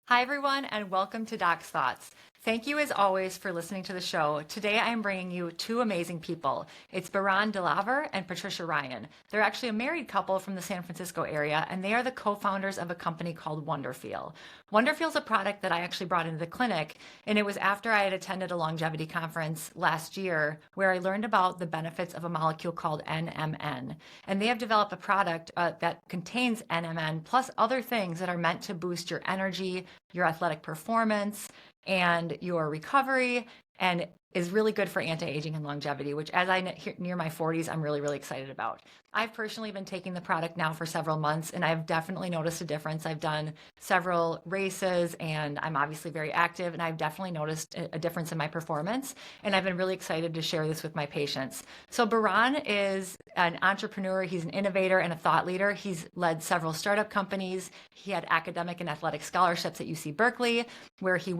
Hi, everyone, and welcome to Doc's Thoughts. Thank you, as always, for listening to the show. Today, I am bringing you two amazing people. It's Baran Dilaver and Patricia Ryan. They're actually a married couple from the San Francisco area, and they are the co-founders of a company called Wonderfeel. Wonderfeel is a product that I actually brought into the clinic, and it was after I had attended a longevity conference last year where I learned about the benefits of a molecule called NMN. And they have developed a product that contains NMN plus other things that are meant to boost your energy, your athletic performance, and your recovery, and is really good for anti-aging and longevity, which as I near my 40s, I'm really, really excited about. I've personally been taking the product now for several months, and I've definitely noticed a difference. I've done several races, and I'm obviously very active, and I've definitely noticed a difference in my performance, and I've been really excited to share this with my patients. So Baran is an entrepreneur. He's an innovator and a thought leader. He's led several startup companies. He had academic and athletic scholarships at UC Berkeley, where he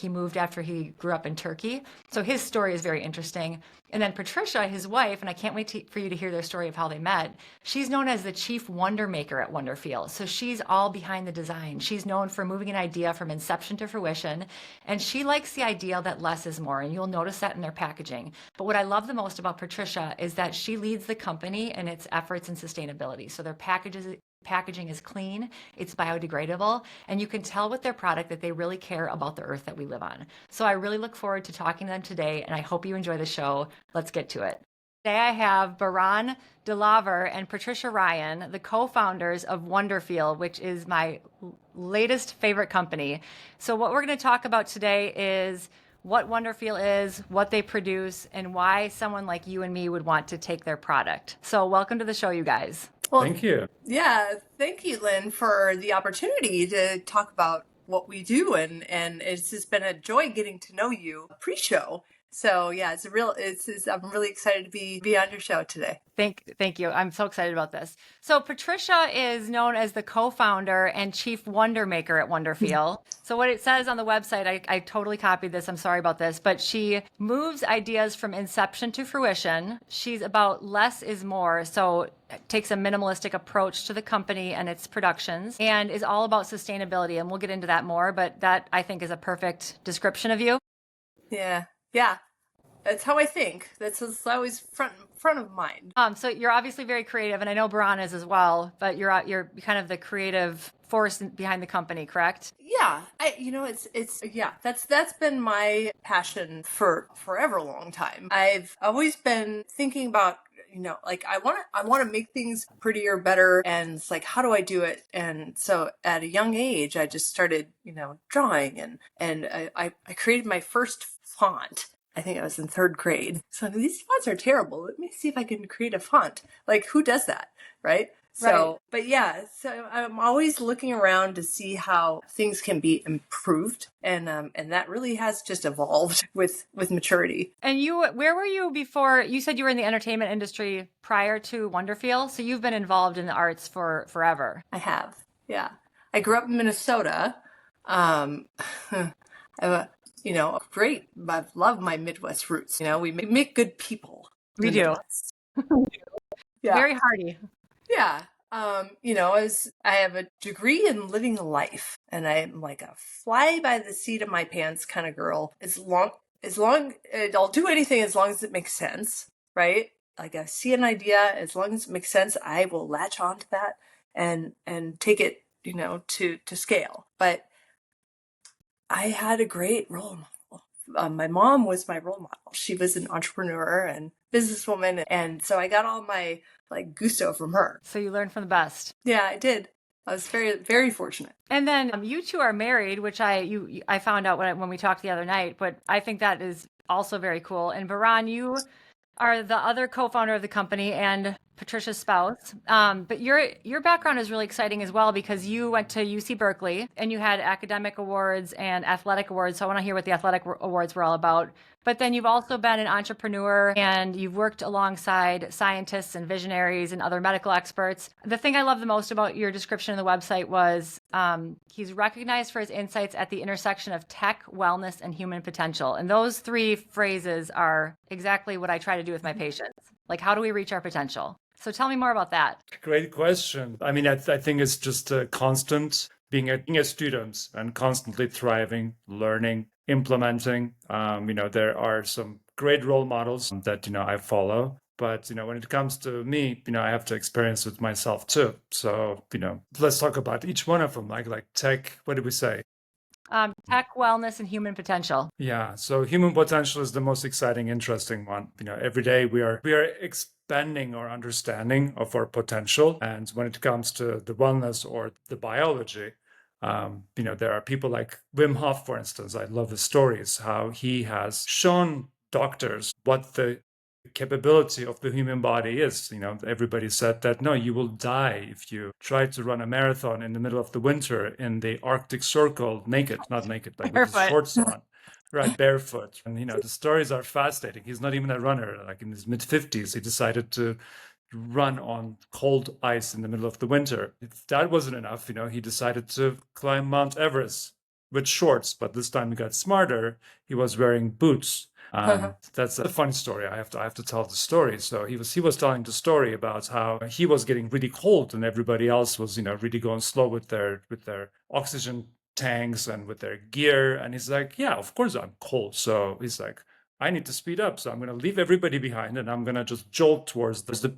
moved after he grew up in Turkey. So his story is very interesting. And then Patricia, his wife, and I can't wait for you to hear their story of how they met. She's known as the chief wonder maker at Wonderfeel. So she's all behind the design. She's known for moving an idea from inception to fruition. And she likes the idea that less is more. And you'll notice that in their packaging. But what I love the most about Patricia is that she leads the company in its efforts in sustainability. So their packaging is clean, it's biodegradable, and you can tell with their product that they really care about the earth that we live on. So I really look forward to talking to them today, and I hope you enjoy the show. Let's get to it. Today I have Baran Dilaver and Patricia Ryan, the co-founders of Wonderfeel, which is my latest favorite company. So what we're going to talk about today is what Wonderfeel is, what they produce, and why someone like you and me would want to take their product. So welcome to the show, you guys. Well, Thank you. yeah, thank you, Lynn, for the opportunity to talk about what we do, and it's just been a joy getting to know you pre-show. So yeah, I'm really excited to be on your show today. Thank you. I'm so excited about this. So Patricia is known as the co-founder and chief wonder maker at Wonderfeel. So what it says on the website, I totally copied this. I'm sorry about this, but she moves ideas from inception to fruition. She's about less is more. So takes a minimalistic approach to the company and its productions and is all about sustainability. And we'll get into that more, but that I think is a perfect description of you. Yeah. That's how I think. That's always front of mind. So you're obviously very creative, and I know Baran is as well, but you're kind of the creative force behind the company, correct? Yeah, that's been my passion for forever long time. I've always been thinking about, like I want to make things prettier, better, and it's like, how do I do it? And so at a young age, I just started, drawing, and I created my first font. I think I was in third grade. So these fonts are terrible. Let me see if I can create a font. Like, who does that, right? So, Right. but yeah, so I'm always looking around to see how things can be improved, and that really has just evolved with maturity. And where were you before? You said you were in the entertainment industry prior to Wonderfeel, so you've been involved in the arts for forever. I have, yeah. I grew up in Minnesota. Great. I love my Midwest roots. We make good people. We do. Yeah. Very hearty. Yeah. I have a degree in living life, and I'm like a fly by the seat of my pants kind of girl. I'll do anything as long as it makes sense, right? Like I see an idea, as long as it makes sense, I will latch on to that and take it, to scale. But I had a great role model. My mom was my role model. She was an entrepreneur and businesswoman, and so I got all my gusto from her. So you learned from the best. Yeah, I did. I was very, very fortunate. And then you two are married, which I found out when we talked the other night, but I think that is also very cool. And Baran, you are the other co-founder of the company and Patricia's spouse. But your background is really exciting as well, because you went to UC Berkeley and you had academic awards and athletic awards. So I want to hear what the athletic awards were all about. But then you've also been an entrepreneur and you've worked alongside scientists and visionaries and other medical experts. The thing I love the most about your description on the website was he's recognized for his insights at the intersection of tech, wellness, and human potential. And those three phrases are exactly what I try to do with my patients. Like, how do we reach our potential? So tell me more about that. Great question. I mean, I think it's just a constant being a student and constantly thriving, learning, implementing. There are some great role models that, I follow. But, when it comes to me, I have to experience it myself too. So, let's talk about each one of them, like tech. What did we say? Tech, wellness, and human potential. Yeah. So human potential is the most exciting, interesting one. Every day we are expanding our understanding of our potential. And when it comes to the wellness or the biology, there are people like Wim Hof, for instance. I love his stories, how he has shown doctors what the capability of the human body is. Everybody said that no, you will die if you try to run a marathon in the middle of the winter in the Arctic Circle naked, not naked, like with his Barefoot. shorts on, right, barefoot. And the stories are fascinating. He's not even a runner. Like in his mid-50s, he decided to run on cold ice in the middle of the winter. If that wasn't enough, he decided to climb Mount Everest with shorts, but this time he got smarter. He was wearing boots. That's a funny story. I have to tell the story. So he was telling the story about how he was getting really cold and everybody else was really going slow with their oxygen tanks and with their gear. And he's like, yeah, of course I'm cold. So he's like, I need to speed up, so I'm going to leave everybody behind and I'm going to just jolt towards the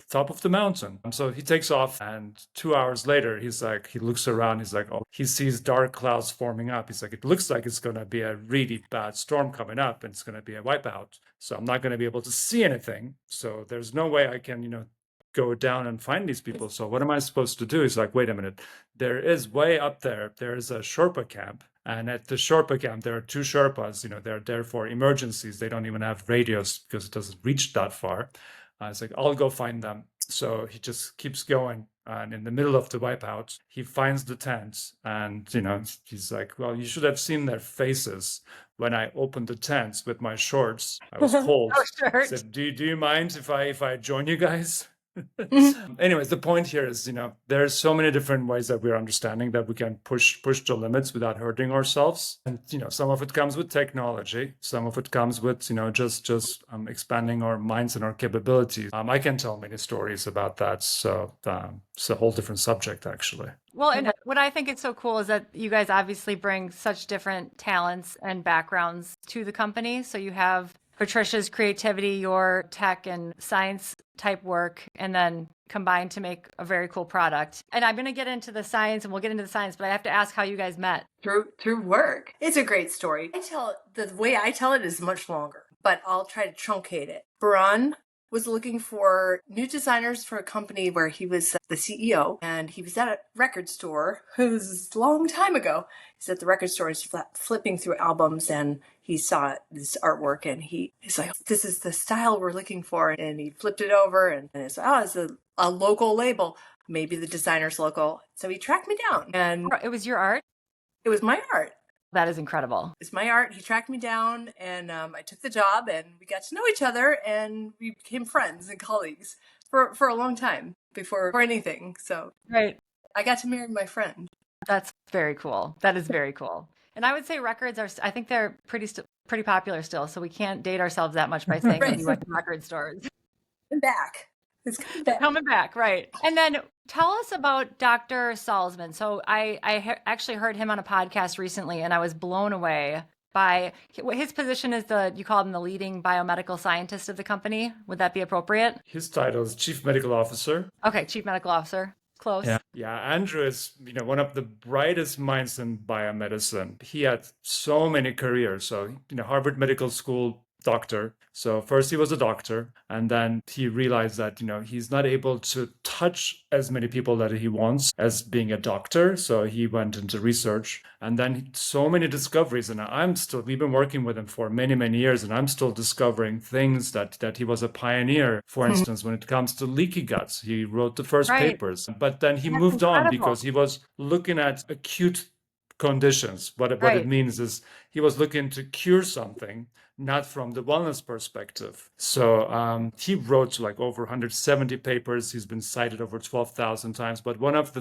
top of the mountain. And so he takes off, and 2 hours later, he looks around, he's like, oh, he sees dark clouds forming up. He's like, it looks like it's going to be a really bad storm coming up and it's going to be a wipeout. So I'm not going to be able to see anything. So there's no way I can, go down and find these people. So what am I supposed to do? He's like, wait a minute, there is way up there is a Sherpa camp. And at the Sherpa camp, there are two Sherpas, they're there for emergencies. They don't even have radios because it doesn't reach that far. It's like, I'll go find them. So he just keeps going. And in the middle of the wipeout, he finds the tents. And, he's like, well, you should have seen their faces when I opened the tents with my shorts. I was cold. He said, do you mind if I join you guys? Anyways, the point here is, there's so many different ways that we're understanding that we can push the limits without hurting ourselves. And, some of it comes with technology. Some of it comes with, just expanding our minds and our capabilities. I can tell many stories about that. So it's a whole different subject, actually. Well, and what I think is so cool is that you guys obviously bring such different talents and backgrounds to the company. So you have Patricia's creativity, your tech and science type work, and then combined to make a very cool product. And I'm going to get into the science, and we'll get into the science, but I have to ask how you guys met. Through work. It's a great story. The way I tell it is much longer, but I'll try to truncate it. Baran was looking for new designers for a company where he was the CEO, and he was at a record store. It was a long time ago. He's at the record store, he's flipping through albums, and he saw this artwork, and he's like, this is the style we're looking for. And he flipped it over, and it's a local label. Maybe the designer's local. So he tracked me down. And it was your art? It was my art. That is incredible. It's my art. He tracked me down, and I took the job, and we got to know each other, and we became friends and colleagues for a long time before anything. So right, I got to marry my friend. That's very cool. That is very cool. And I would say records I think they're pretty popular still. So we can't date ourselves that much by saying that we went to record stores. And back. It's coming back, right. And then tell us about Dr. Salzman. So I actually heard him on a podcast recently, and I was blown away by his position as you call him the leading biomedical scientist of the company. Would that be appropriate? His title is Chief Medical Officer. Okay, Chief Medical Officer. Close. Yeah. Andrew is, one of the brightest minds in biomedicine. He had so many careers. So, Harvard Medical School doctor. So first he was a doctor, and then he realized that, he's not able to touch as many people that he wants as being a doctor. So he went into research, and then so many discoveries. And we've been working with him for many, many years, and I'm still discovering things that he was a pioneer. For instance, when it comes to leaky guts, he wrote the first papers, but then he moved on because he was looking at acute conditions. What it means is he was looking to cure something, not from the wellness perspective. So he wrote like over 170 papers. He's been cited over 12,000 times. But one of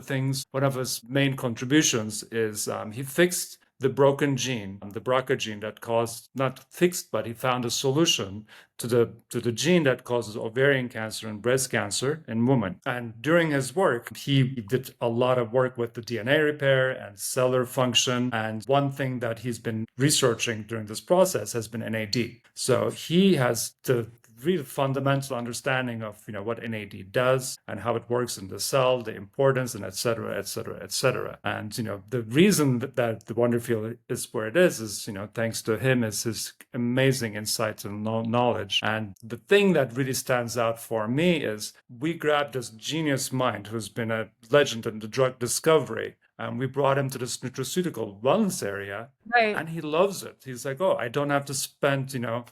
his main contributions is he fixed the broken gene, the BRCA gene that caused, not fixed, but he found a solution to the gene that causes ovarian cancer and breast cancer in women. And during his work, he did a lot of work with the DNA repair and cellular function. And one thing that he's been researching during this process has been NAD. So he has the real fundamental understanding of what NAD does and how it works in the cell, the importance, and et cetera, et cetera, et cetera. And the reason that the Wonderfeel is where it is thanks to him, is his amazing insights and knowledge. And the thing that really stands out for me is we grabbed this genius mind who's been a legend in the drug discovery, and we brought him to this nutraceutical wellness area. Right. And he loves it. He's like, oh, I don't have to spend,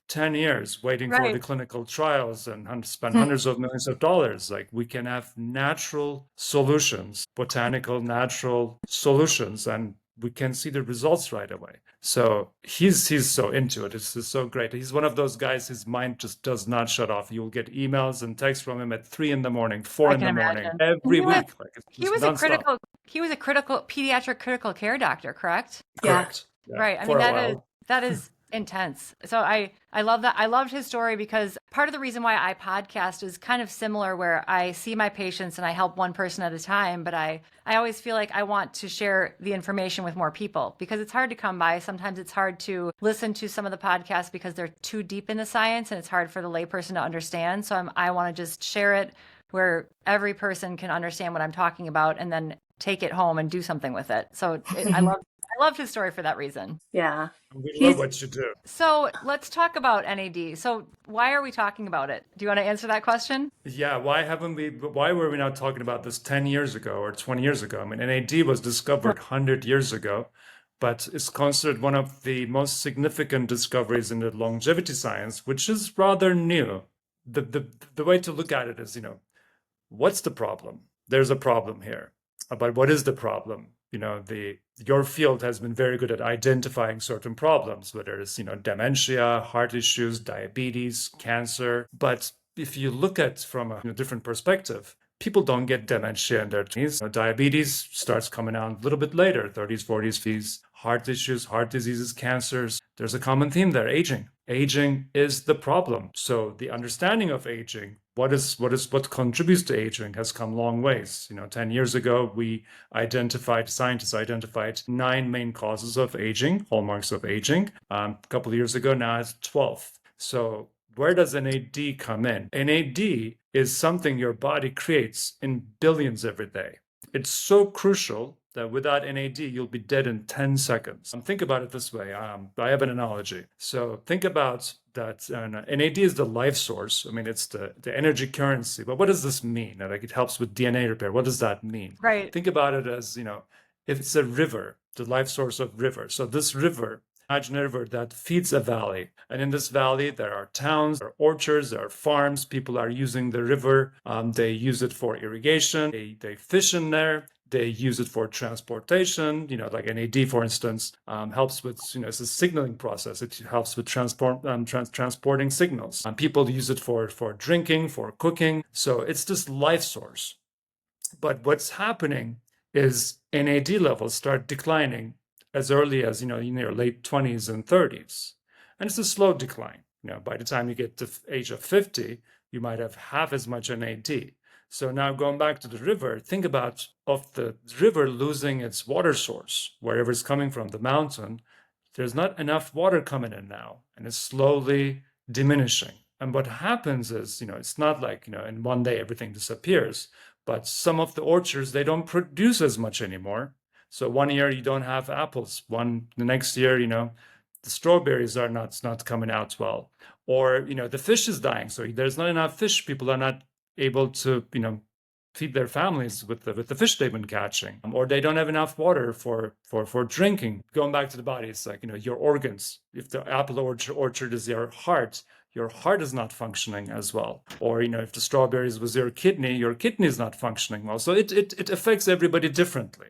10 years waiting for the clinical trials and spend hundreds of millions of dollars. Like, we can have natural solutions, botanical, natural solutions, and we can see the results right away. So he's so into it. It's so great. He's one of those guys, his mind just does not shut off. You'll get emails and texts from him at 3 a.m, 4 a.m, every week. He was a critical pediatric critical care doctor, correct? Correct. Yeah. Right. I mean, that is intense. So I love that. I loved his story because part of the reason why I podcast is kind of similar, where I see my patients and I help one person at a time, but I always feel like I want to share the information with more people because it's hard to come by. Sometimes it's hard to listen to some of the podcasts because they're too deep into science and it's hard for the layperson to understand. So I want to just share it where every person can understand what I'm talking about and then take it home and do something with it. So I loved his story for that reason. Yeah. We love what you do. So let's talk about NAD. So why are we talking about it? Do you want to answer that question? Yeah. Why were we not talking about this 10 years ago or 20 years ago? I mean, NAD was discovered 100 years ago, but it's considered one of the most significant discoveries in the longevity science, which is rather new. The way to look at it is, what's the problem? There's a problem here. But what is the problem? Your field has been very good at identifying certain problems, whether it's, dementia, heart issues, diabetes, cancer. But if you look at from a different perspective, people don't get dementia in their 20s. Diabetes starts coming out a little bit later, 30s, 40s, 50s. Heart issues, heart diseases, cancers. There's a common theme there, aging. Aging is the problem. So the understanding of aging, what contributes to aging, has come long ways. 10 years ago, scientists identified 9 main causes of aging, hallmarks of aging. A couple of years ago, now it's 12. So where does NAD come in? NAD is something your body creates in billions every day. It's so crucial that without NAD, you'll be dead in 10 seconds. Think about it this way. I have an analogy. So think about that. NAD is the life source. I mean, it's the energy currency. But what does this mean? Like, it helps with DNA repair. What does that mean? Right. Think about it as, if it's a river, the life source of river. So this river, imagine a river that feeds a valley. And in this valley, there are towns, there are orchards, there are farms. People are using the river. They use it for irrigation. They fish in there. They use it for transportation, like NAD, for instance, helps with, it's a signaling process. It helps with transporting signals. People use it for drinking, for cooking. So it's this life source. But what's happening is NAD levels start declining as early as, in your late 20s and 30s. And it's a slow decline. By the time you get to age of 50, you might have half as much NAD. So now going back to the river, think about of the river losing its water source, wherever it's coming from, the mountain, there's not enough water coming in now, and it's slowly diminishing. And what happens is, it's not like, in one day everything disappears, but some of the orchards, they don't produce as much anymore. So one year you don't have apples. The next year, the strawberries are not coming out well. Or, the fish is dying. So there's not enough fish. People are not able to, feed their families with the fish they've been catching, or they don't have enough water for drinking. Going back to the body, it's like, your organs. If the apple orchard is your heart is not functioning as well. Or, if the strawberries was your kidney is not functioning well. So it affects everybody differently.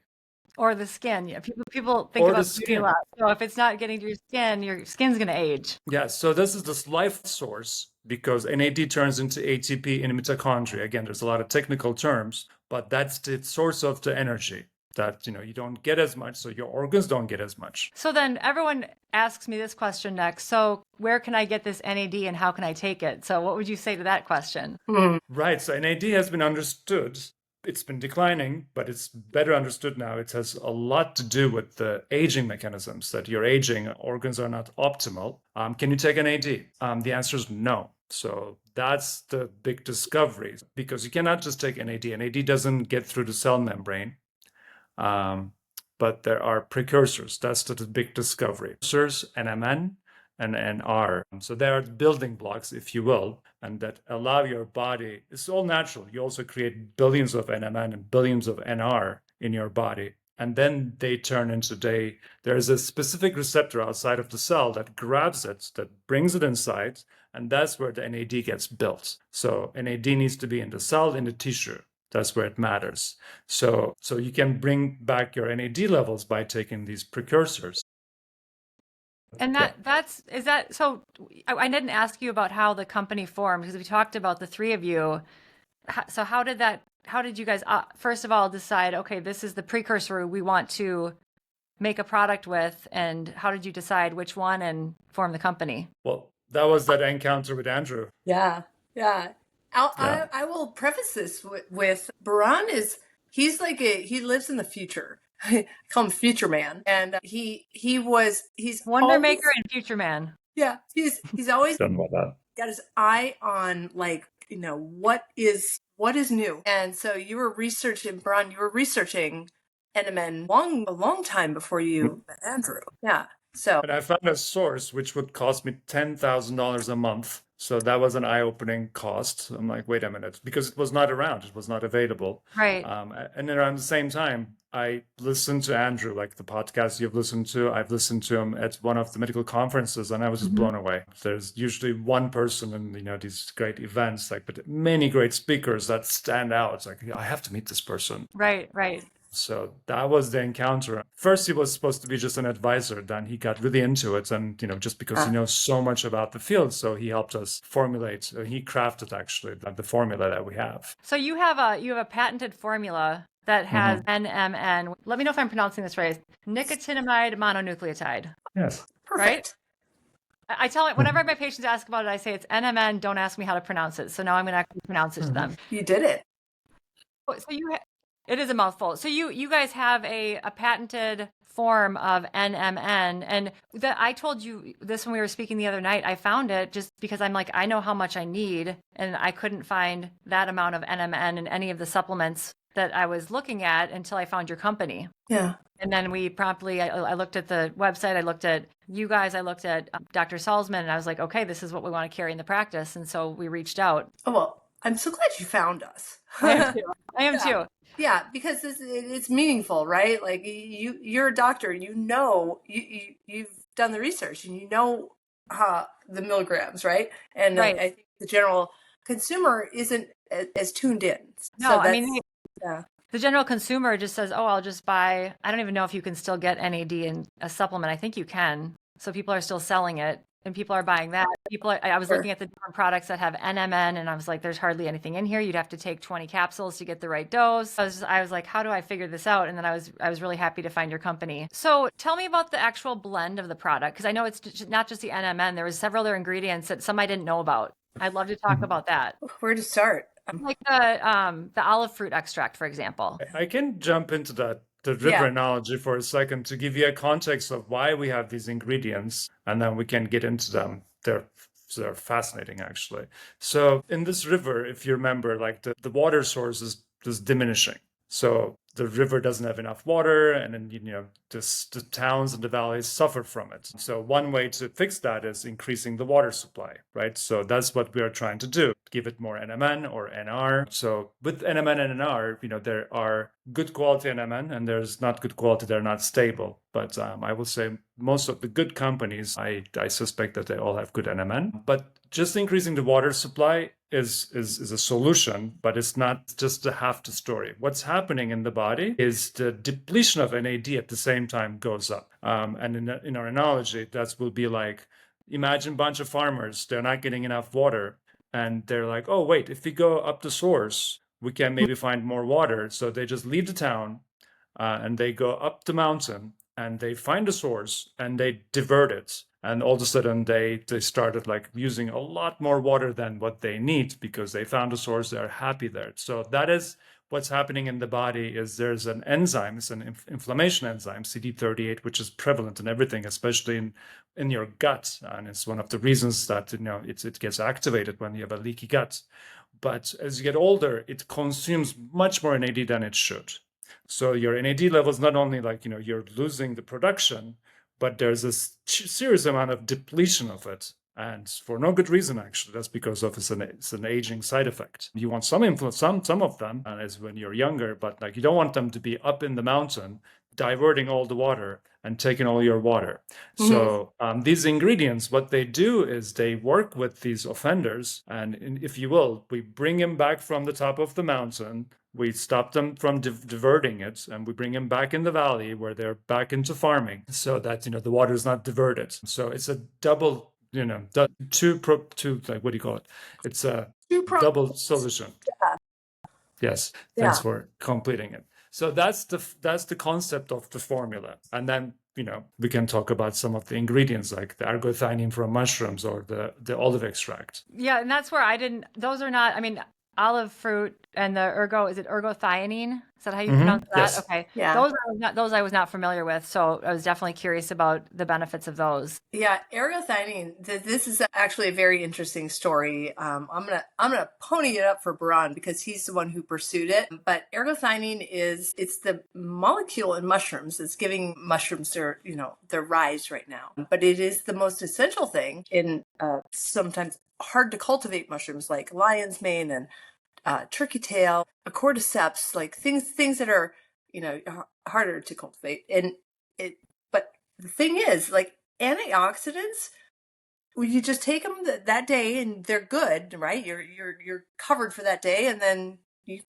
Or the skin. Yeah, people think about beauty a lot. So if it's not getting to your skin's going to age. Yeah, so this is this life source, because NAD turns into ATP in mitochondria. Again, there's a lot of technical terms, but that's the source of the energy. that, you don't get as much, so your organs don't get as much. So then everyone asks me this question next. So where can I get this NAD and how can I take it? So what would you say to that question? Right. So NAD has been understood. It's been declining, but it's better understood now. It has a lot to do with the aging mechanisms, that you're aging, organs are not optimal. Can you take NAD? The answer is no. So that's the big discovery, because you cannot just take NAD. NAD doesn't get through the cell membrane. But there are precursors. That's the big discovery. Precursors, NMN and NR. So they are building blocks, if you will, and that allow your body. It's all natural. You also create billions of NMN and billions of NR in your body. And then they turn into there's a specific receptor outside of the cell that grabs it, that brings it inside, and that's where the NAD gets built. So NAD needs to be in the cell, in the tissue. That's where it matters. So you can bring back your NAD levels by taking these precursors. And so I didn't ask you about how the company formed, because we talked about the three of you. So how did you guys, first of all, decide, okay, this is the precursor we want to make a product with, and how did you decide which one and form the company? Well, that was that encounter with Andrew. Yeah. I will preface this with Baran he lives in the future. I call him Future Man, and he's Wonder always, Maker and Future Man. Yeah, he's always Done with that. Got his eye on what is new. And so Baran, you were researching NMN a long time before you met Andrew. Yeah. So And I found a source which would cost me $10,000 a month. So that was an eye-opening cost. I'm like, wait a minute, because it was not around, it was not available. Right. And then around the same time, I listened to Andrew, like the podcast you've listened to. I've listened to him at one of the medical conferences, and I was just blown away. There's usually one person in these great events, but many great speakers that stand out. It's like, I have to meet this person. Right. So that was the encounter. First, he was supposed to be just an advisor. Then he got really into it. And, just because he knows so much about the field, so he helped us formulate, he crafted actually the formula that we have. So you have a patented formula that has NMN. Let me know if I'm pronouncing this right. Nicotinamide mononucleotide. Yes. perfect. Right? I tell it whenever my patients ask about it, I say it's NMN. Don't ask me how to pronounce it. So now I'm going to actually pronounce it to them. You did it. So it is a mouthful. So you guys have a patented form of NMN, and I told you this when we were speaking the other night. I found it just because I'm like, I know how much I need, and I couldn't find that amount of NMN in any of the supplements that I was looking at until I found your company. Yeah. And then we promptly, I looked at the website, I looked at you guys, I looked at Dr. Salzman, and I was like, okay, this is what we want to carry in the practice. And so we reached out. Oh, well, I'm so glad you found us. I am too. Yeah, because it's meaningful, right? Like you're a doctor, you've done the research, and you know the milligrams, right? And right. I think the general consumer isn't as tuned in. No, the general consumer just says, oh, I'll just buy. I don't even know if you can still get NAD in a supplement. I think you can. So people are still selling it. And people are buying that. I was looking at the different products that have NMN, and I was like, there's hardly anything in here. You'd have to take 20 capsules to get the right dose. I was like, how do I figure this out? And then I was really happy to find your company. So tell me about the actual blend of the product, because I know it's not just the NMN. There was several other ingredients that some I didn't know about. I'd love to talk about that. Where to start? Like the olive fruit extract, for example. I can jump into the river analogy for a second to give you a context of why we have these ingredients, and then we can get into them. They're fascinating, actually. So in this river, if you remember, like the water source is diminishing. So the river doesn't have enough water, and then the towns and the valleys suffer from it. So one way to fix that is increasing the water supply, right? So that's what we are trying to do. Give it more NMN or NR. So with NMN and NR, there are good quality NMN and there's not good quality. They're not stable. But I will say most of the good companies, I suspect that they all have good NMN. But just increasing the water supply is a solution, but it's not just half the story. What's happening in the body is the depletion of NAD at the same time goes up. And in our analogy, that will be like, imagine a bunch of farmers, they're not getting enough water. And they're like, oh, wait, if we go up the source, we can maybe find more water. So they just leave the town and they go up the mountain and they find a source and they divert it. And all of a sudden they started like using a lot more water than what they need because they found a source. They're happy there. So that is what's happening in the body. Is there's an enzyme, it's an inflammation enzyme, CD38, which is prevalent in everything, especially in your gut. And it's one of the reasons that it gets activated when you have a leaky gut. But as you get older, it consumes much more NAD than it should. So your NAD levels, not only like, you're losing the production, but there's a serious amount of depletion of it. And for no good reason, actually. That's because of it's an aging side effect. You want some influence, some of them, as when you're younger, but like you don't want them to be up in the mountain, diverting all the water and taking all your water. Mm-hmm. So these ingredients, what they do is they work with these offenders. And if you will, we bring them back from the top of the mountain. We stop them from diverting it, and we bring them back in the valley where they're back into farming so that, the water is not diverted. So it's a double, two, like, what do you call it? It's a double solution. Yeah. Yes. Thanks for completing it. So that's the concept of the formula. And then, we can talk about some of the ingredients like the ergothioneine from mushrooms or the olive extract. Yeah. And that's where those are not, olive fruit and is it ergothioneine? Is that how you pronounce that? Yes. Okay. Yeah. Those I was not familiar with. So I was definitely curious about the benefits of those. Yeah. Ergothioneine, this is actually a very interesting story. I'm gonna pony it up for Baran because he's the one who pursued it. But ergothioneine it's the molecule in mushrooms that's giving mushrooms their rise right now. But it is the most essential thing in sometimes hard to cultivate mushrooms like lion's mane and turkey tail, cordyceps, like things that are harder to cultivate. But the thing is, like antioxidants, you just take them that day and they're good, right? You're covered for that day, and then you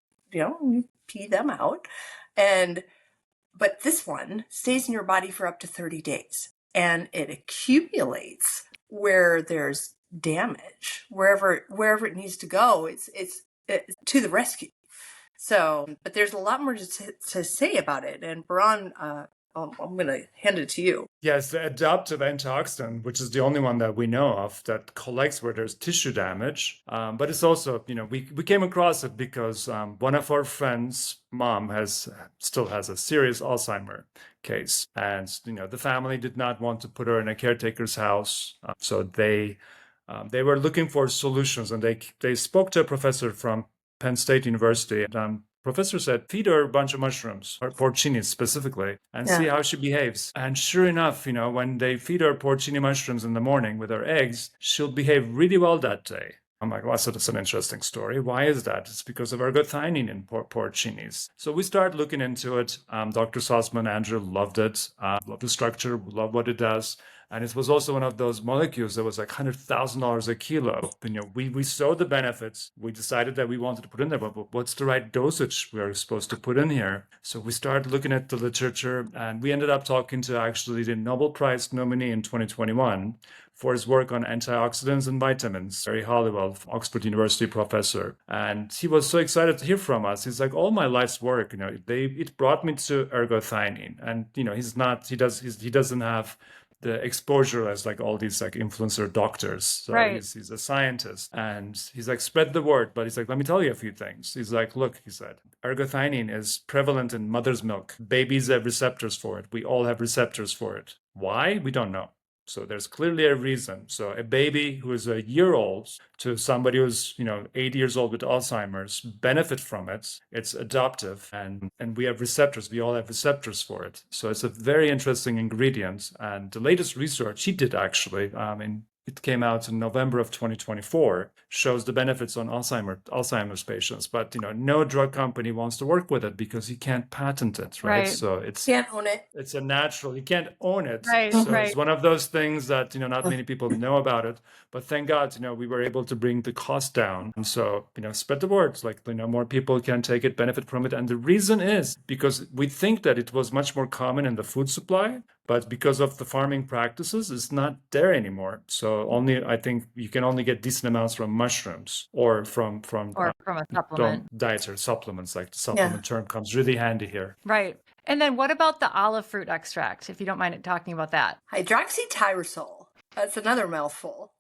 pee them out. But this one stays in your body for up to 30 days, and it accumulates where there's damage, wherever it needs to go. It's to the rescue. So, but there's a lot more to say about it. And Baran, I'm going to hand it to you. Yes, the adaptive antioxidant, which is the only one that we know of that collects where there's tissue damage. But it's also, we came across it because one of our friends' mom still has a serious Alzheimer case. And, the family did not want to put her in a caretaker's house. So they were looking for solutions, and they spoke to a professor from Penn State University. And professor said, feed her a bunch of mushrooms, or porcini specifically, and see how she behaves. And sure enough, when they feed her porcini mushrooms in the morning with her eggs, she'll behave really well that day. I'm like, well, so that's an interesting story. Why is that? It's because of ergothioneine in porcinis. So we started looking into it. Dr. Salzman, Andrew, loved it, loved the structure, loved what it does. And it was also one of those molecules that was like $100,000 a kilo. We saw the benefits. We decided that we wanted to put in there, but what's the right dosage we're supposed to put in here? So we started looking at the literature, and we ended up talking to actually the Nobel Prize nominee in 2021 for his work on antioxidants and vitamins, Barry Halliwell, Oxford University professor. And he was so excited to hear from us. He's like, all my life's work, it brought me to ergothioneine. And, he doesn't have the exposure as like all these like influencer doctors. So right. He's a scientist, and he's like, spread the word. But he's like, let me tell you a few things. He's like, look, he said, ergothioneine is prevalent in mother's milk. Babies have receptors for it. We all have receptors for it. Why? We don't know. So there's clearly a reason. So a baby who is a year old to somebody who's 80 years old with Alzheimer's benefit from it. It's adaptive, and we have receptors. We all have receptors for it. So it's a very interesting ingredient. And the latest research he did actually, it came out in November of 2024, shows the benefits on Alzheimer's patients. But no drug company wants to work with it because you can't patent it, right? So can't own it. It's a natural. You can't own it. Right. So it's one of those things that not many people know about it. But thank God, we were able to bring the cost down. And so spread the word. Like more people can take it, benefit from it. And the reason is because we think that it was much more common in the food supply, but because of the farming practices, it's not there anymore. So I think you can only get decent amounts from mushrooms or from a supplement. Dietary supplements. Like the supplement term comes really handy here. Right. And then what about the olive fruit extract, if you don't mind talking about that? Hydroxytyrosol. That's another mouthful.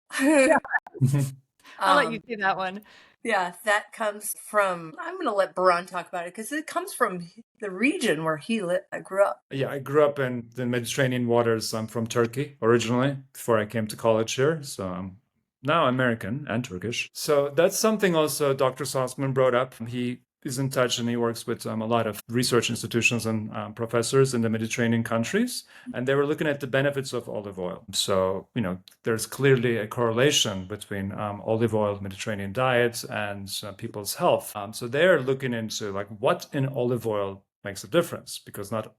I'll let you do that one. Yeah, that comes from, I'm going to let Baran talk about it because it comes from the region where I grew up. Yeah, I grew up in the Mediterranean waters. I'm from Turkey originally before I came to college here. So I'm now American and Turkish. So that's something also Dr. Salzman brought up. He is in touch and he works with a lot of research institutions and professors in the Mediterranean countries. And they were looking at the benefits of olive oil. So, there's clearly a correlation between olive oil, Mediterranean diets, and people's health. So they're looking into like what in olive oil makes a difference, because not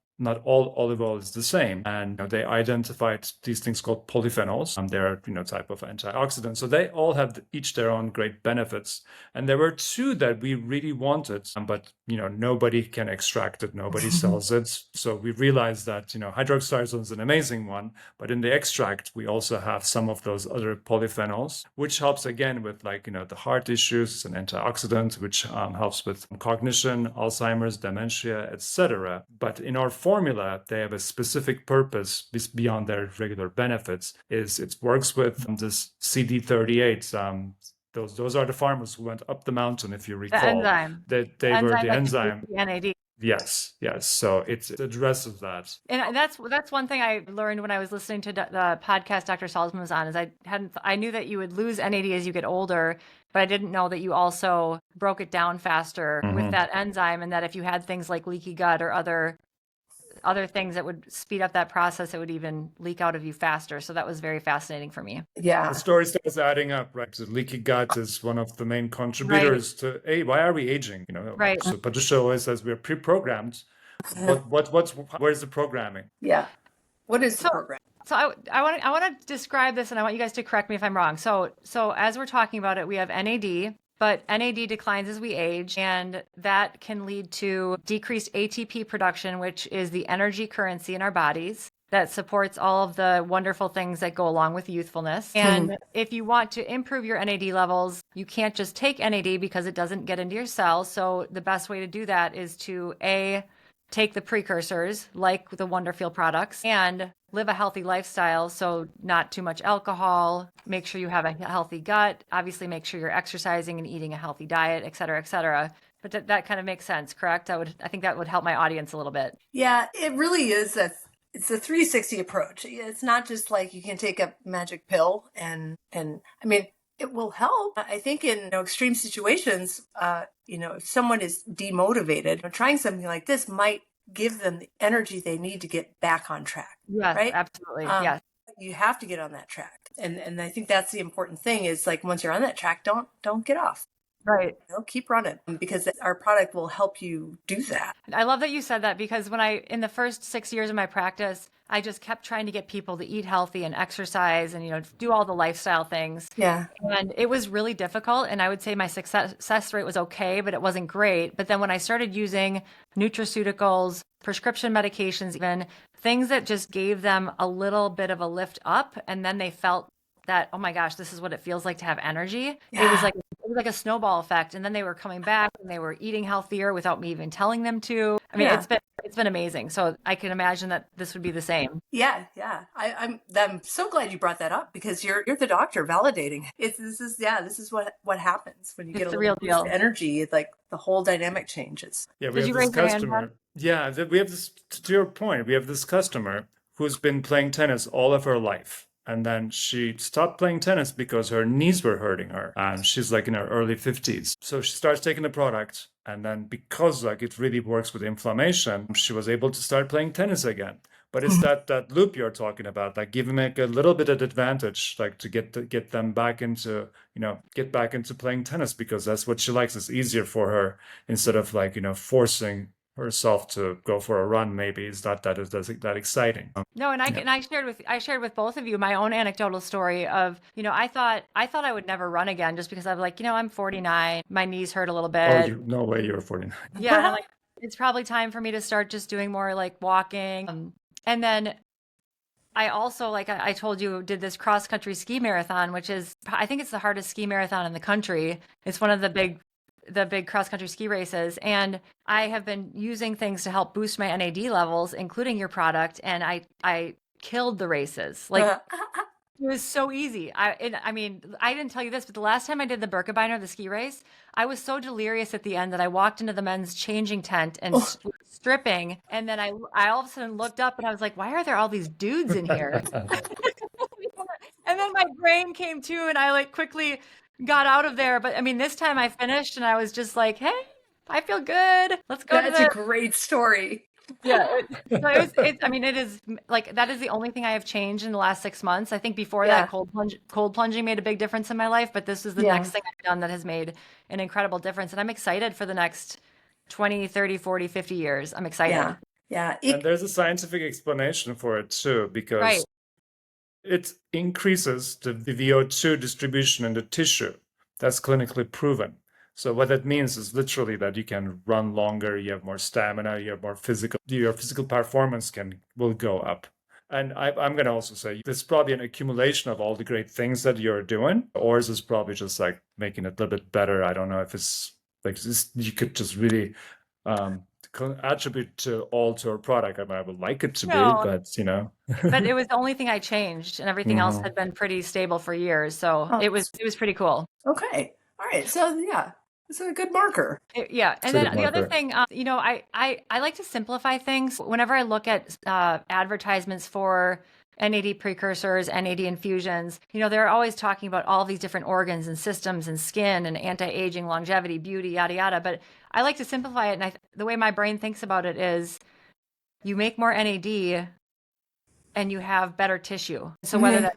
all olive oil is the same. And they identified these things called polyphenols. They're type of antioxidants. So they all have each their own great benefits. And there were two that we really wanted, but nobody can extract it, nobody sells it. So we realized that hydroxytyrosol is an amazing one, but in the extract we also have some of those other polyphenols, which helps again with the heart issues. It's an antioxidant which helps with cognition, Alzheimer's, dementia, etc. But in our formula, they have a specific purpose beyond their regular benefits. It works with this CD38. Those are the farmers who went up the mountain, if you recall. The enzyme. They were the enzyme. The NAD. Yes. So it addresses that. And that's one thing I learned when I was listening to the podcast Dr. Salzman was on, is I knew that you would lose NAD as you get older, but I didn't know that you also broke it down faster with that enzyme, and that if you had things like leaky gut or other things that would speed up that process, it would even leak out of you faster. So that was very fascinating for me. Yeah. The story starts adding up, right? The leaky gut is one of the main contributors to, why are we aging? Right. So Patricia always says we're pre-programmed. Where's the programming? Yeah. What is the program? So I want to describe this, and I want you guys to correct me if I'm wrong. So as we're talking about it, we have NAD, but NAD declines as we age, and that can lead to decreased ATP production, which is the energy currency in our bodies that supports all of the wonderful things that go along with youthfulness. And if you want to improve your NAD levels, you can't just take NAD because it doesn't get into your cells. So the best way to do that is to take the precursors like the Wonderfeel products and live a healthy lifestyle. So not too much alcohol, make sure you have a healthy gut, obviously make sure you're exercising and eating a healthy diet, et cetera, et cetera. But that kind of makes sense, correct? I think that would help my audience a little bit. Yeah, it really is it's a 360 approach. It's not just like you can take a magic pill and I mean, it will help. I think in extreme situations, if someone is demotivated, trying something like this might give them the energy they need to get back on track. Yes, right? Absolutely. Yes. You have to get on that track. And I think that's the important thing is like, once you're on that track, don't get off. Right. Keep running, because our product will help you do that. I love that you said that, because in the first 6 years of my practice, I just kept trying to get people to eat healthy and exercise and, do all the lifestyle things. Yeah. And it was really difficult. And I would say my success rate was okay, but it wasn't great. But then when I started using nutraceuticals, prescription medications, even things that just gave them a little bit of a lift up, and then they felt that, oh my gosh, this is what it feels like to have energy. Yeah. It was like a snowball effect. And then they were coming back and they were eating healthier without me even telling them to. I mean, it's been amazing. So I can imagine that this would be the same. Yeah. I'm so glad you brought that up, because you're the doctor validating. This is what happens when you get a little boost of energy. It's like the whole dynamic changes. Yeah, we have this customer. Yeah, we have this, to your point, we have this customer who's been playing tennis all of her life. And then she stopped playing tennis because her knees were hurting her. And she's in her early 50s. So she starts taking the product. And then because it really works with inflammation, she was able to start playing tennis again. But it's that loop you're talking about, giving a little bit of advantage, to get them back into, get back into playing tennis, because that's what she likes. It's easier for her, instead of forcing herself to go for a run. Maybe it's not that exciting. No, and I shared with both of you my own anecdotal story of, I thought I would never run again, just because I'm I'm 49, my knees hurt a little bit. Oh, no way, you're 49. Yeah, and it's probably time for me to start just doing more walking. And then I also, I told you, did this cross country ski marathon, which is, I think it's the hardest ski marathon in the country. It's one of the big the big cross country ski races, and I have been using things to help boost my NAD levels, including your product, and I killed the races. Like it was so easy. I mean, I didn't tell you this, but the last time I did the Birkebeiner, the ski race, I was so delirious at the end that I walked into the men's changing tent and stripping, and then I all of a sudden looked up and I was like, why are there all these dudes in here? And then my brain came to, and I like quickly got out of there. But I mean, this time I finished and I was just like, hey, I feel good. Let's go. That's a great story. Yeah. I mean, it is like, that is the only thing I have changed in the last 6 months. I think before that, cold plunging made a big difference in my life, but this is the next thing I've done that has made an incredible difference. And I'm excited for the next 20, 30, 40, 50 years. I'm excited. Yeah. And there's a scientific explanation for it too, because it increases the VO2 distribution in the tissue. That's clinically proven. So what that means is literally that you can run longer, you have more stamina, you have more your physical performance will go up. And I'm going to also say there's probably an accumulation of all the great things that you're doing. Ours is probably just like making it a little bit better. I don't know if it's like you could just really attribute to our product. I mean, I would like it to be, but Mm-hmm. But it was the only thing I changed, and everything else had been pretty stable for years. So it was pretty cool. Okay. All right. So it's a good marker. And then the other thing, I like to simplify things. Whenever I look at advertisements for NAD precursors, NAD infusions, they're always talking about all these different organs and systems and skin and anti-aging, longevity, beauty, yada, yada. But I like to simplify it. And the way my brain thinks about it is you make more NAD and you have better tissue. So whether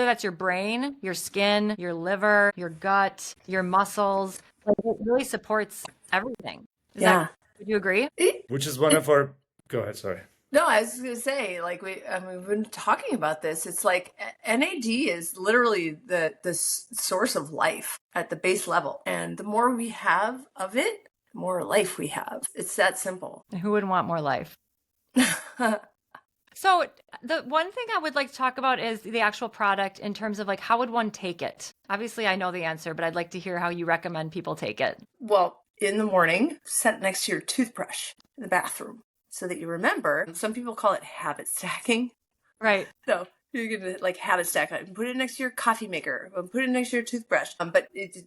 that's your brain, your skin, your liver, your gut, your muscles, like it really supports everything. Would you agree? Which is one of our... Go ahead, sorry. No, I was going to say, like we've been talking about this. It's like NAD is literally the source of life at the base level. And the more we have of it, the more life we have. It's that simple. Who wouldn't want more life? So the one thing I would like to talk about is the actual product in terms of like, how would one take it? Obviously, I know the answer, but I'd like to hear how you recommend people take it. Well, in the morning, set it next to your toothbrush in the bathroom so that you remember. Some people call it habit stacking. Right. So you're going to like habit stack it and put it next to your coffee maker, put it next to your toothbrush. But it's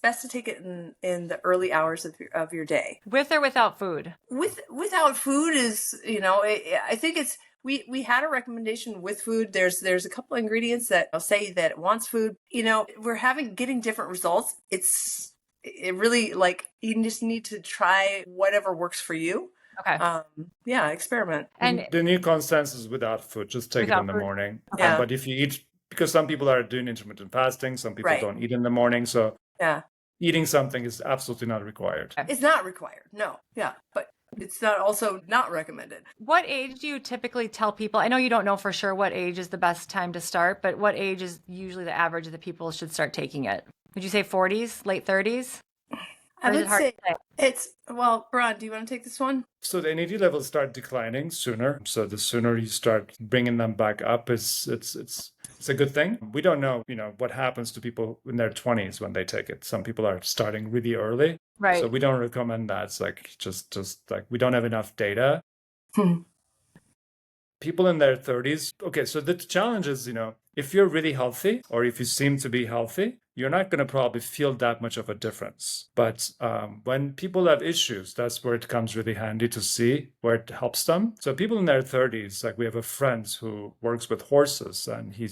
best to take it in the early hours of your day. With or without food? Without food is, I think it's, we had a recommendation with food. There's a couple of ingredients that say that it wants food. We're getting different results. It really like, you just need to try whatever works for you. Okay. Experiment. And the new consensus without food, just take it in the morning. Yeah. But if you eat, because some people are doing intermittent fasting, some people don't eat in the morning. So eating something is absolutely not required. It's not required. No. Yeah. But it's not recommended. What age do you typically tell people? I know you don't know for sure what age is the best time to start, but what age is usually the average of the people should start taking it? Would you say 40s, late 30s? I would say Baran, do you want to take this one? So the NAD levels start declining sooner. So the sooner you start bringing them back up, it's a good thing. We don't know, what happens to people in their 20s when they take it. Some people are starting really early. Right. So we don't recommend that. It's like just like we don't have enough data. People in their 30s. Okay, so the challenge is, if you're really healthy or if you seem to be healthy, you're not going to probably feel that much of a difference. But when people have issues, that's where it comes really handy to see where it helps them. So people in their 30s, like we have a friend who works with horses and he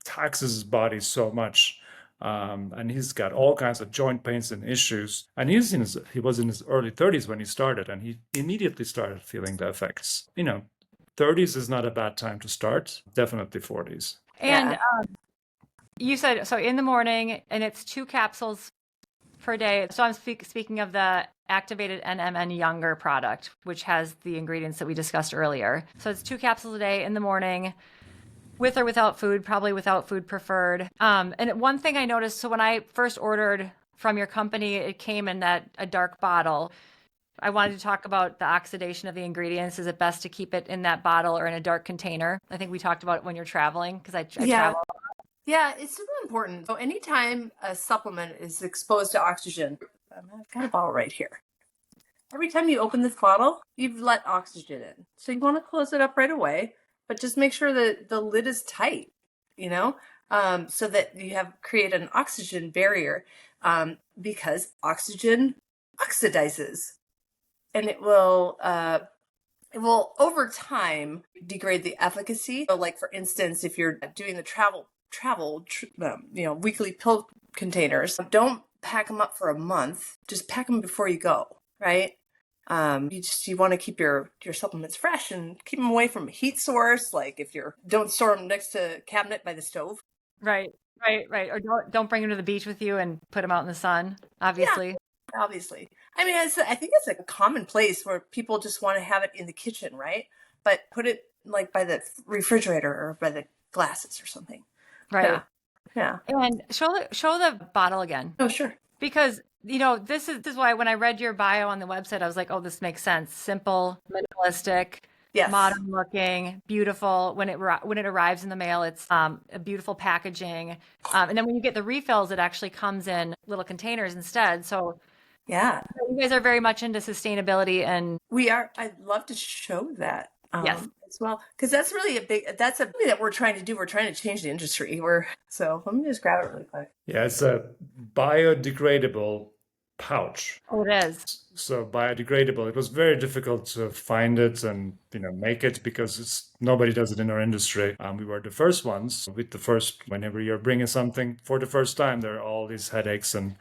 taxes his body so much. And he's got all kinds of joint pains and issues. And he was in his early 30s when he started, and he immediately started feeling the effects. 30s is not a bad time to start. Definitely 40s. And you said, so in the morning, and it's 2 capsules per day. So I'm speaking of the activated NMN Younger product, which has the ingredients that we discussed earlier. So it's 2 capsules a day in the morning, with or without food, probably without food preferred. And one thing I noticed, so when I first ordered from your company, it came in a dark bottle. I wanted to talk about the oxidation of the ingredients. Is it best to keep it in that bottle or in a dark container? I think we talked about it when you're traveling, because I travel. Yeah, it's super important. So anytime a supplement is exposed to oxygen, I've got a bottle right here. Every time you open this bottle, you've let oxygen in. So you want to close it up right away, but just make sure that the lid is tight, so that you create an oxygen barrier, because oxygen oxidizes, and it will over time degrade the efficacy. So, like for instance, if you're doing the travel, weekly pill containers, don't pack them up for a month. Just pack them before you go, right? You want to keep your supplements fresh and keep them away from a heat source. Like don't store them next to a cabinet by the stove. Right. Or don't bring them to the beach with you and put them out in the sun, obviously. Yeah, obviously. I mean, I think it's like a common place where people just want to have it in the kitchen, right? But put it like by the refrigerator or by the glasses or something. Right. Yeah. And show the bottle again. Oh, sure. Because, this is why when I read your bio on the website, I was like, oh, this makes sense. Simple, minimalistic, yes, modern looking, beautiful. When it arrives in the mail, it's a beautiful packaging. And then when you get the refills, it actually comes in little containers instead. So yeah, you guys are very much into sustainability, and we are. I'd love to show that. Yes. As well, because that's really that's something that we're trying to do. We're trying to change the industry. So let me just grab it really quick. Yeah, it's a biodegradable pouch. Oh, it is. So biodegradable. It was very difficult to find it and make it because nobody does it in our industry. We were the first ones. Whenever you're bringing something for the first time, there are all these headaches and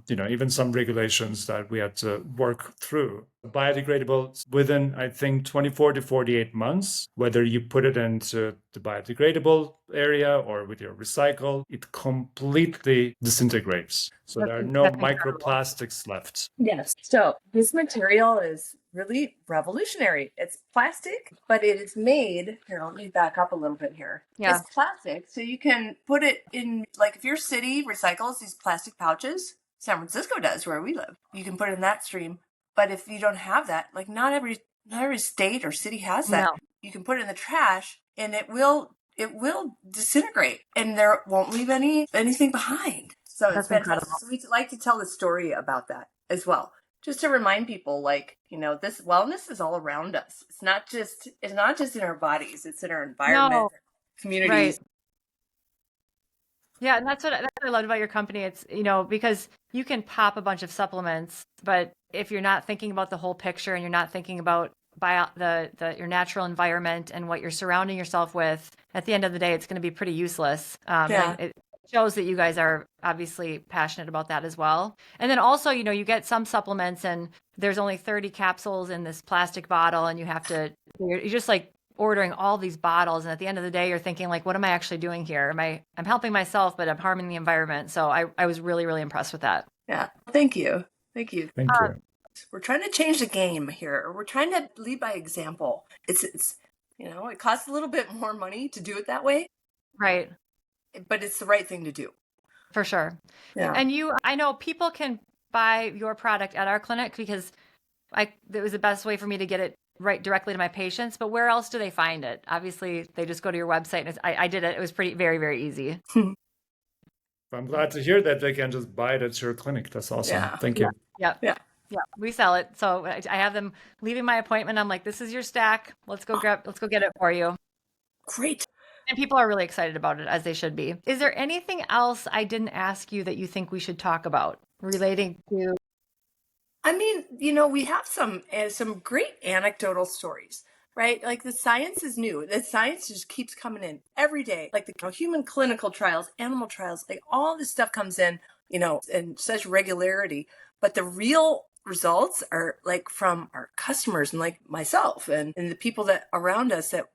even some regulations that we had to work through. Biodegradable within, I think, 24 to 48 months, whether you put it into the biodegradable area or with your recycle, it completely disintegrates. So there are no microplastics left. Yes. So this material is really revolutionary. It's plastic, but it is made, here, let me back up a little bit here. Yeah. It's plastic, so you can put it in, like if your city recycles these plastic pouches, San Francisco does where we live, you can put it in that stream. But if you don't have that, like not every state or city has that, No. You can put it in the trash and it will disintegrate and there won't leave anything behind. So That's it's fantastic. incredible. So we'd like to tell the story about that as well. Just to remind people, this wellness is all around us. It's not just in our bodies. It's in our environment, communities. Right. Yeah, and that's what I loved about your company. It's, because you can pop a bunch of supplements, but if you're not thinking about the whole picture and you're not thinking about your natural environment and what you're surrounding yourself with, at the end of the day, it's going to be pretty useless. And it shows that you guys are obviously passionate about that as well. And then also, you get some supplements and there's only 30 capsules in this plastic bottle and you're just like ordering all these bottles. And at the end of the day, you're thinking like, what am I actually doing here? I'm helping myself, but I'm harming the environment. So I was really, really impressed with that. Yeah. Thank you. Thank you. We're trying to change the game here. We're trying to lead by example. It's it costs a little bit more money to do it that way. Right. But it's the right thing to do. For sure. Yeah. And I know people can buy your product at our clinic because it was the best way for me to get it right directly to my patients. But where else do they find it? Obviously, they just go to your website. And I did it. It was very, very easy. I'm glad to hear that they can just buy it at your clinic. That's awesome. Yeah. Thank you. Yeah. We sell it. So I have them leaving my appointment. I'm like, this is your stack. Let's go get it for you. Great. And people are really excited about it, as they should be. Is there anything else I didn't ask you that you think we should talk about relating to? I mean, we have some great anecdotal stories, right? Like the science is new. The science just keeps coming in every day. Like the human clinical trials, animal trials, like all this stuff comes in, in such regularity. But the real results are like from our customers and like myself and the people that around us that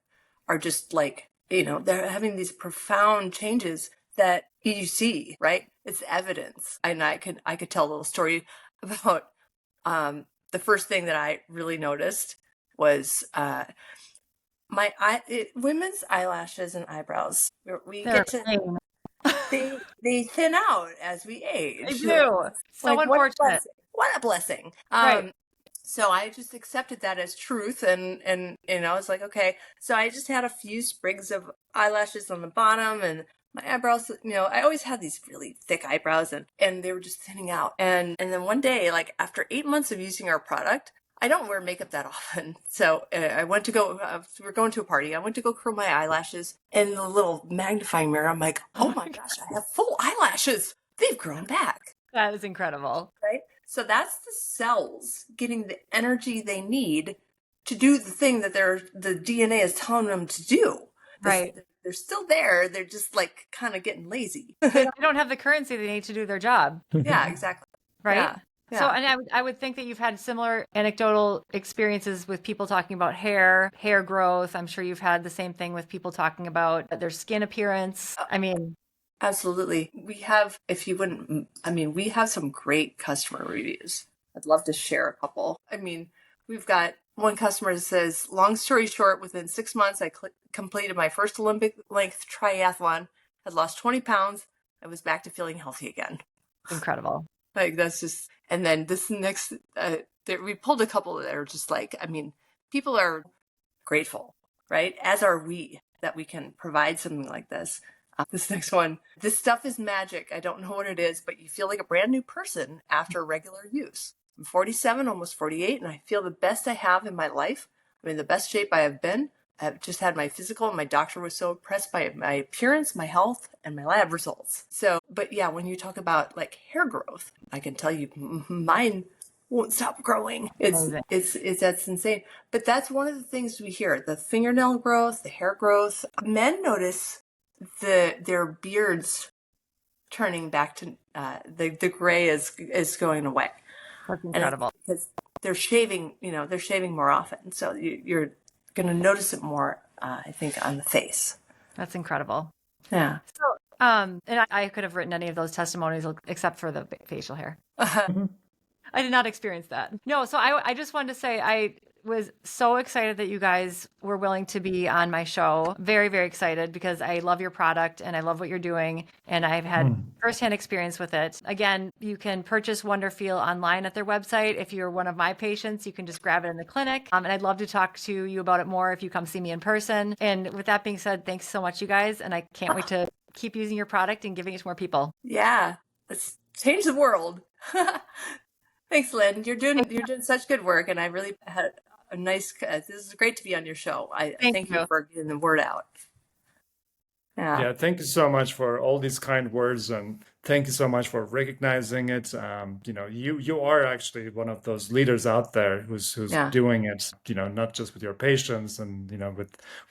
are just like, they're having these profound changes that you see, right? It's evidence. And I could tell a little story about the first thing that I really noticed was women's eyelashes and eyebrows. They thin out as we age. They do. So unfortunate. What a blessing. Right. So I just accepted that as truth and I was like, okay. So I just had a few sprigs of eyelashes on the bottom and my eyebrows, I always had these really thick eyebrows and they were just thinning out. And then one day, like after 8 months of using our product, I don't wear makeup that often. So I went to go, we're going to a party. I went to go curl my eyelashes, and the little magnifying mirror, I'm like, oh my gosh, I have full eyelashes. They've grown back. That is incredible. Right? So that's the cells getting the energy they need to do the thing that the DNA is telling them to do. Right. They're still there. They're just like kind of getting lazy. They don't have the currency they need to do their job. Yeah, exactly. Right. Yeah. Yeah. So, and I would think that you've had similar anecdotal experiences with people talking about hair growth. I'm sure you've had the same thing with people talking about their skin appearance. I mean, absolutely. We have, we have some great customer reviews. I'd love to share a couple. We've got one customer that says, long story short, within 6 months, I completed my first Olympic length triathlon, had lost 20 pounds, and was back to feeling healthy again. Incredible. Like, that's just, and then this next, we pulled a couple that are just like, people are grateful, right? As are we, that we can provide something like this. This next one, this stuff is magic. I don't know what it is, but you feel like a brand new person after regular use. I'm 47, almost 48, and I feel the best I have in my life. I'm in the best shape I have been. I've just had my physical, and my doctor was so impressed by my appearance, my health, and my lab results. So, but yeah, when you talk about like hair growth, I can tell you mine won't stop growing. That's insane. But that's one of the things we hear: the fingernail growth, the hair growth. Men notice their beards turning back to the gray is going away. That's incredible. Because they're shaving more often. So you're going to notice it more, I think, on the face. That's incredible. Yeah. So, and I could have written any of those testimonies except for the facial hair. I did not experience that. No, so I just wanted to say I was so excited that you guys were willing to be on my show. Very, very excited because I love your product and I love what you're doing. And I've had firsthand experience with it. Again, you can purchase Wonderfeel online at their website. If you're one of my patients, you can just grab it in the clinic. And I'd love to talk to you about it more if you come see me in person. And with that being said, thanks so much, you guys. And I can't wait to keep using your product and giving it to more people. Yeah, let's change the world. Thanks, Lynn. You're doing such good work, and I really had a nice. This is great to be on your show. I thank you for getting the word out. Yeah, thank you so much for all these kind words, and thank you so much for recognizing it. You are actually one of those leaders out there who's doing it. Not just with your patients and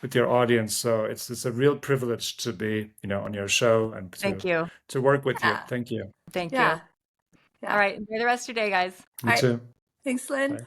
with your audience. So it's a real privilege to be on your show and to work with you. Thank you. Thank you. Yeah. All right. Enjoy the rest of your day, guys. You too. Thanks, Lynn. Bye.